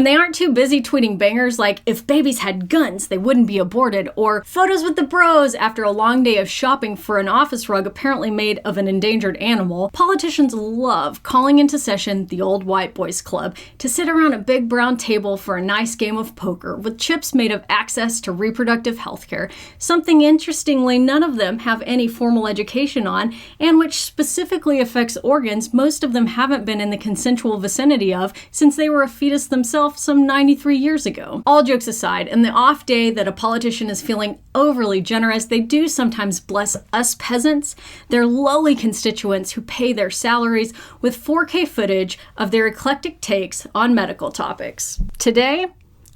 when they aren't too busy tweeting bangers like, if babies had guns, they wouldn't be aborted, or photos with the bros after a long day of shopping for an office rug apparently made of an endangered animal, politicians love calling into session the old white boys club to sit around a big brown table for a nice game of poker with chips made of access to reproductive health care, something interestingly none of them have any formal education on, and which specifically affects organs most of them haven't been in the consensual vicinity of since they were a fetus themselves some 93 years ago. All jokes aside, in the off day that a politician is feeling overly generous, they do sometimes bless us peasants, their lowly constituents who pay their salaries, with 4K footage of their eclectic takes on medical topics. Today,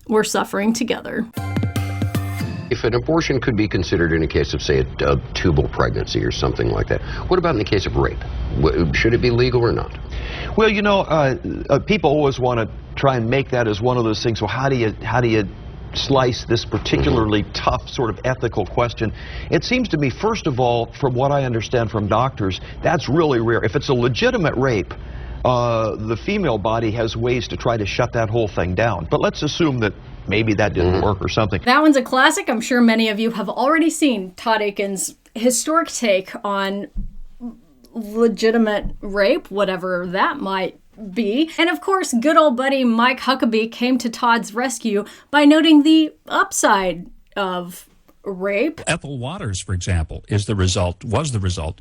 we're suffering together. If an abortion could be considered in a case of, say, a tubal pregnancy or something like that, what about in the case of rape? Should it be legal or not? Well, you know, people always want to try and make that as one of those things. Well, how do you slice this particularly tough sort of ethical question? It seems to me, first of all, from what I understand from doctors, that's really rare. If it's a legitimate rape, the female body has ways to try to shut that whole thing down. But let's assume that maybe that didn't work or something. That one's a classic. I'm sure many of you have already seen Todd Aiken's historic take on legitimate rape, whatever that might be. And of course, good old buddy Mike Huckabee came to Todd's rescue by noting the upside of rape. Ethel Waters, for example, was the result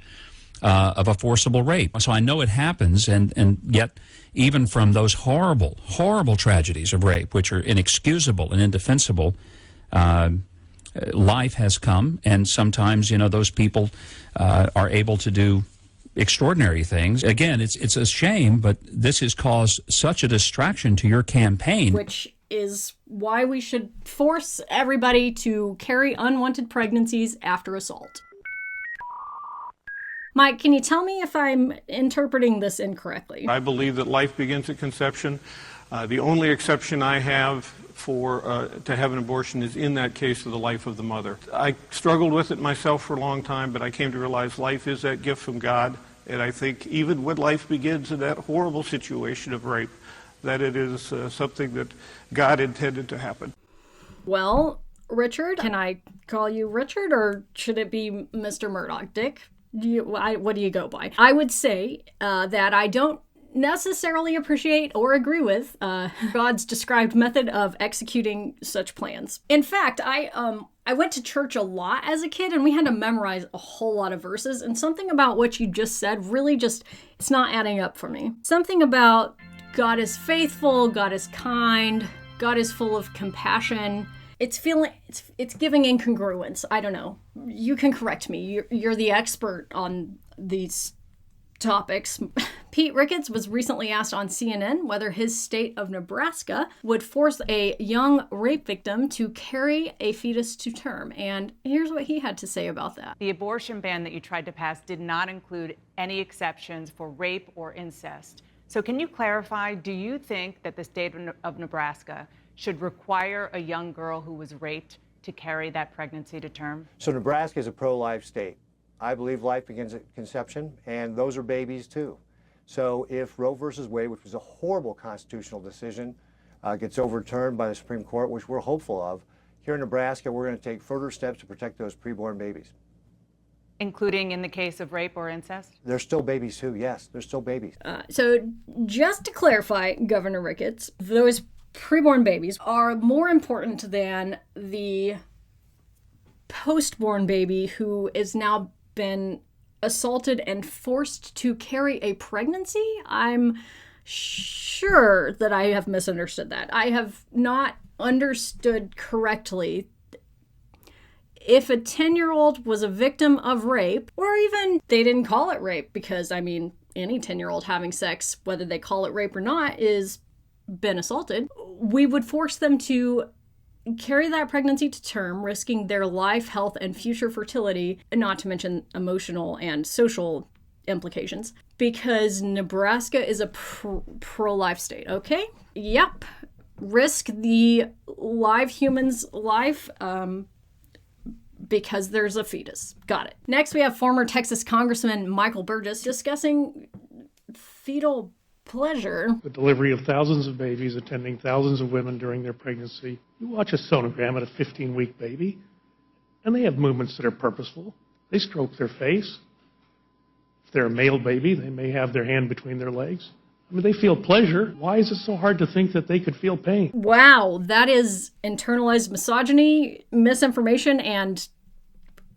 of a forcible rape. So I know it happens, and yet even from those horrible, horrible tragedies of rape, which are inexcusable and indefensible, life has come, and sometimes, you know, those people are able to do extraordinary things. Again, it's a shame, but this has caused such a distraction to your campaign. Which is why we should force everybody to carry unwanted pregnancies after assault. Mike, can you tell me if I'm interpreting this incorrectly? I believe that life begins at conception. The only exception I have to have an abortion is in that case of the life of the mother. I struggled with it myself for a long time, but I came to realize life is that gift from God. And I think even when life begins in that horrible situation of rape, that it is something that God intended to happen. Well, Richard, can I call you Richard, or should it be Mr. Murdoch? Dick? What do you go by? I would say that I don't necessarily appreciate or agree with God's described method of executing such plans. In fact, I went to church a lot as a kid, and we had to memorize a whole lot of verses, and something about what you just said really it's not adding up for me. Something about God is faithful, God is kind, God is full of compassion. It's giving incongruence. I don't know. You can correct me. You're the expert on these topics. Pete Ricketts was recently asked on CNN whether his state of Nebraska would force a young rape victim to carry a fetus to term. And here's what he had to say about that. The abortion ban that you tried to pass did not include any exceptions for rape or incest. So can you clarify, do you think that the state of Nebraska should require a young girl who was raped to carry that pregnancy to term? So Nebraska is a pro-life state. I believe life begins at conception, and those are babies too. So if Roe versus Wade, which was a horrible constitutional decision, gets overturned by the Supreme Court, which we're hopeful of, here in Nebraska, we're going to take further steps to protect those preborn babies. Including in the case of rape or incest? They're still babies too, yes, they're still babies. So just to clarify, Governor Ricketts, those preborn babies are more important than the postborn baby who is now been assaulted and forced to carry a pregnancy? I'm sure that I have misunderstood that. I have not understood correctly. If a 10-year-old was a victim of rape, or even they didn't call it rape, because, I mean, any 10-year-old having sex, whether they call it rape or not, is been assaulted, we would force them to carry that pregnancy to term, risking their life, health, and future fertility, not to mention emotional and social implications, because Nebraska is a pro-life state, okay? Yep. Risk the live human's life, because there's a fetus. Got it. Next, we have former Texas Congressman Michael Burgess discussing fetal pleasure. The delivery of thousands of babies, attending thousands of women during their pregnancy. You watch a sonogram at a 15-week baby, and they have movements that are purposeful. They stroke their face. If they're a male baby, they may have their hand between their legs. I mean, they feel pleasure. Why is it so hard to think that they could feel pain? Wow, that is internalized misogyny, misinformation, and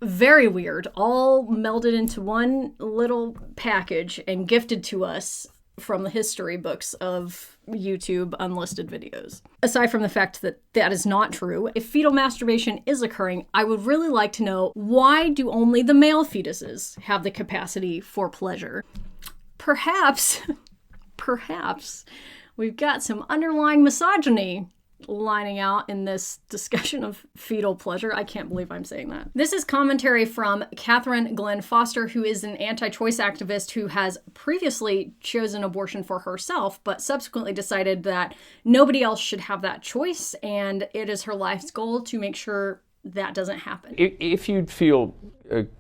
very weird, all melded into one little package and gifted to us from the history books of YouTube unlisted videos. Aside from the fact that that is not true, if fetal masturbation is occurring, I would really like to know, why do only the male fetuses have the capacity for pleasure? Perhaps we've got some underlying misogyny lining out in this discussion of fetal pleasure. I can't believe I'm saying that. This is commentary from Catherine Glenn Foster, who is an anti-choice activist who has previously chosen abortion for herself, but subsequently decided that nobody else should have that choice, and it is her life's goal to make sure that doesn't happen. If you'd feel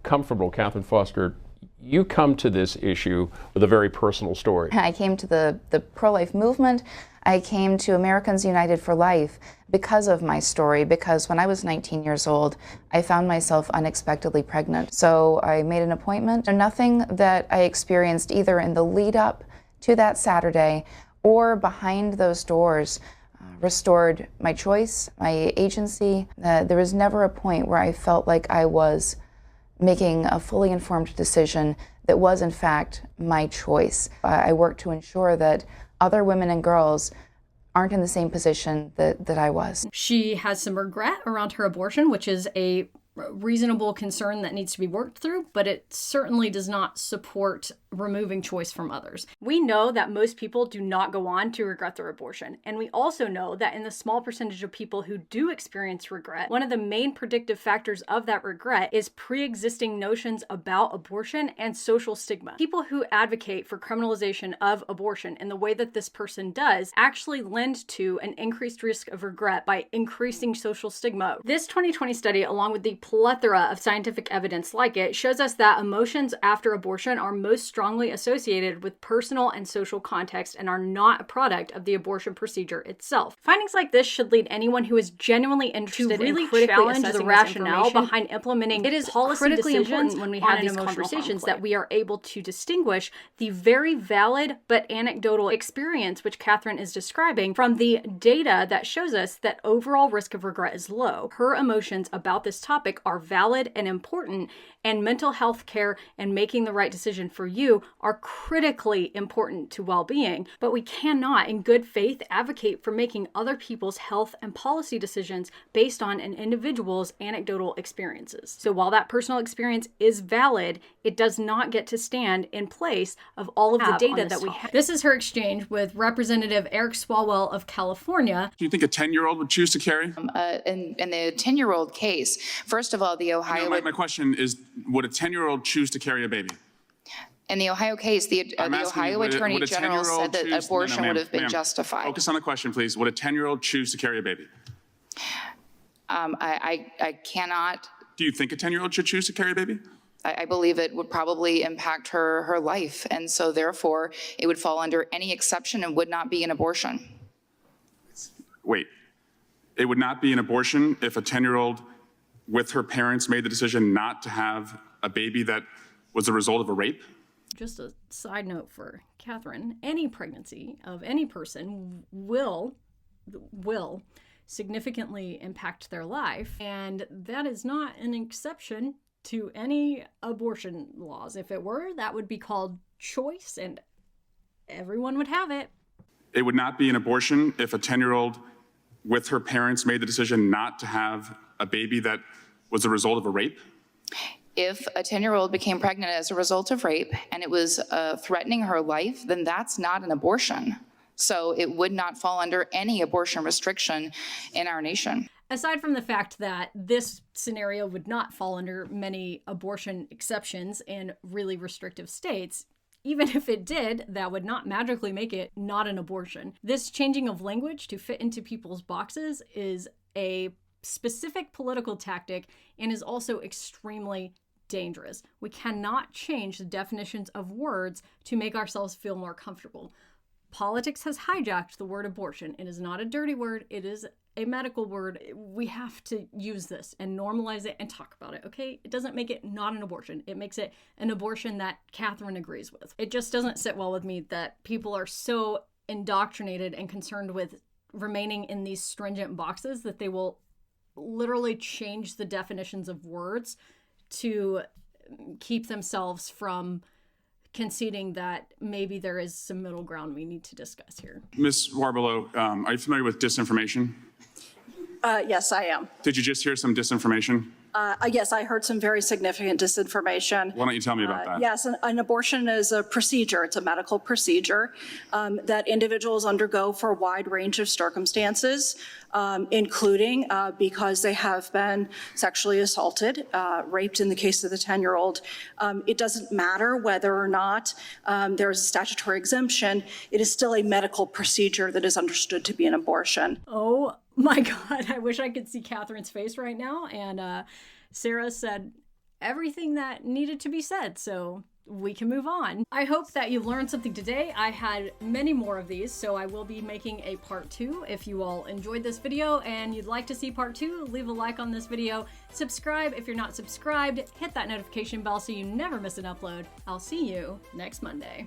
comfortable, Catherine Foster, you come to this issue with a very personal story. I came to the pro-life movement. I came to Americans United for Life because of my story, because when I was 19 years old, I found myself unexpectedly pregnant. So I made an appointment. Nothing that I experienced either in the lead up to that Saturday or behind those doors restored my choice, my agency. There was never a point where I felt like I was making a fully informed decision that was in fact my choice. I worked to ensure that other women and girls aren't in the same position that I was. She has some regret around her abortion, which is a reasonable concern that needs to be worked through, but it certainly does not support removing choice from others. We know that most people do not go on to regret their abortion, and we also know that in the small percentage of people who do experience regret, one of the main predictive factors of that regret is pre-existing notions about abortion and social stigma. People who advocate for criminalization of abortion in the way that this person does actually lend to an increased risk of regret by increasing social stigma. This 2020 study, along with the plethora of scientific evidence like it, shows us that emotions after abortion are most strongly associated with personal and social context and are not a product of the abortion procedure itself. Findings like this should lead anyone who is genuinely interested to really challenge the rationale behind implementing it is critically important when we have these conversations that we are able to distinguish the very valid but anecdotal experience which Catherine is describing from the data that shows us that overall risk of regret is low. Her emotions about this topic are valid and important, and mental health care and making the right decision for you are critically important to well-being, but we cannot in good faith advocate for making other people's health and policy decisions based on an individual's anecdotal experiences. So while that personal experience is valid, it does not get to stand in place of all of the data that we have. This is her exchange with Representative Eric Swalwell of California. Do you think a 10-year-old would choose to carry? In the 10-year-old case, first of all, the Ohio... No, my question is, would a 10-year-old choose to carry a baby? In the Ohio case, the Ohio Attorney General said that abortion would have been justified. Focus on the question, please. Would a 10-year-old choose to carry a baby? I cannot... Do you think a 10-year-old should choose to carry a baby? I believe it would probably impact her life, and so therefore it would fall under any exception and would not be an abortion. Wait. It would not be an abortion if a 10-year-old with her parents made the decision not to have a baby that was a result of a rape? Just a side note for Catherine, any pregnancy of any person will significantly impact their life, and that is not an exception to any abortion laws. If it were, that would be called choice, and everyone would have it. It would not be an abortion if a 10-year-old with her parents made the decision not to have a baby that was a result of a rape? If a 10-year-old became pregnant as a result of rape and it was threatening her life, then that's not an abortion. So it would not fall under any abortion restriction in our nation. Aside from the fact that this scenario would not fall under many abortion exceptions in really restrictive states, even if it did, that would not magically make it not an abortion. This changing of language to fit into people's boxes is a specific political tactic and is also extremely dangerous. We cannot change the definitions of words to make ourselves feel more comfortable. Politics has hijacked the word abortion. It is not a dirty word. It is a medical word. We have to use this and normalize it and talk about it, okay? It doesn't make it not an abortion. It makes it an abortion that Catherine agrees with. It just doesn't sit well with me that people are so indoctrinated and concerned with remaining in these stringent boxes that they will literally change the definitions of words to keep themselves from conceding that maybe there is some middle ground we need to discuss here. Ms. Warbelow, are you familiar with disinformation? Yes, I am. Did you just hear some disinformation? Yes, I heard some very significant disinformation. Why don't you tell me about that? Yes, an abortion is a procedure. It's a medical procedure that individuals undergo for a wide range of circumstances, including because they have been sexually assaulted, raped in the case of the 10-year-old. It doesn't matter whether or not there is a statutory exemption. It is still a medical procedure that is understood to be an abortion. Oh my God, I wish I could see Catherine's face right now. And Sarah said everything that needed to be said, so we can move on. I hope that you learned something today. I had many more of these, so I will be making a part 2. If you all enjoyed this video and you'd like to see part 2, leave a like on this video. Subscribe if you're not subscribed. Hit that notification bell so you never miss an upload. I'll see you next Monday.